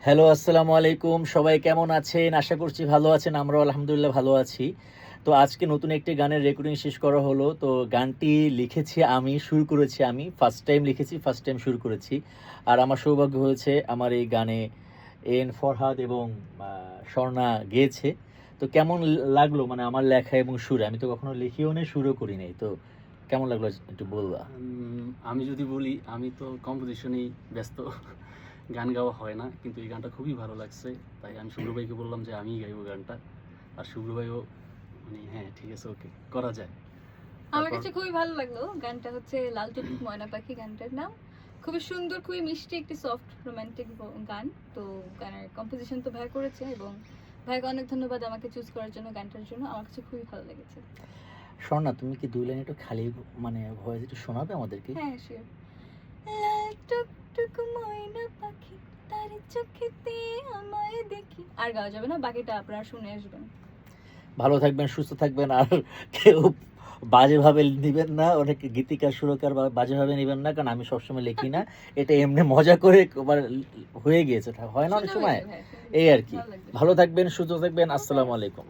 Hello, আসসালামু আলাইকুম। সবাই কেমন আছেন? আশা করছি ভালো আছেন। আমরাও আলহামদুলিল্লাহ ভালো আছি। তো আজকে নতুন একটি গানের রেকর্ডিং শেষ করা হলো। তো গানটি লিখেছি আমি, সুর করেছি আমি। ফার্স্ট টাইম লিখেছি, ফার্স্ট টাইম সুর করেছি। আর আমার সৌভাগ্য হয়েছে আমার এই গানে এন ফরহাদ এবং স্বর্ণা গেয়েছে। তো কেমন লাগলো মানে আমার লেখা এবং সুরে? আমি তো কখনো লিখিও নাই, সুরও করি নাই। তো কেমন লাগলো একটু বলবা? আমি যদি বলি, আমি তো কম্পোজিশনেই ব্যস্ত। গান গাওয়া হয় না, কিন্তু এই গানটা খুবই ভালো লাগছে। তাই আমি শুভ্র ভাইকে বললাম যে আমিই গাইবো গানটা। আর শুভ্র ভাইও মানে হ্যাঁ ঠিক আছে, ওকে করা যায়। আমার তারপর কাছে খুবই ভালো লাগলো। গানটা হচ্ছে লাল টুকটুক ময়না পাখি গানটার নাম। খুবই সুন্দর, খুবই মিষ্টি একটি সফট রোমান্টিক গান। তো গানের কম্পোজিশন তো ভাই করেছে এবং ভাইকে অনেক ধন্যবাদ আমাকে চুজ করার জন্য গানটার জন্য। আমার কাছে খুবই ভালো লেগেছে। স্বর্ণা, তুমি কি ২ লাইন একটু খালি মানে ভয়েস একটু শোনাবে আমাদেরকে? হ্যাঁ, শিওর। লাল টুকটুক ময়না পাখি তার চোখেতে আমায় দেখি। আর গাওয়া যাবে না, বাকিটা আপনারা শুনে আসবেন। ভালো থাকবেন, সুস্থ থাকবেন। আর কেউ বাজেভাবে নিবেন না। অনেকে গীতিকার, সুরকার বাজেভাবে নিবেন না। কারণ আমি সবসময় লিখি না। এটা এমনি মজা করে মানে হয়ে গিয়েছে। হয় না অনেক সুন্দর সময়? হয়েছে ভাই, সুন্দর এই হয়েছে। আরকি। ভালো লাগবে। ভালো থাকবেন, সুস্থ থাকবেন। আসসালামু আলাইকুম।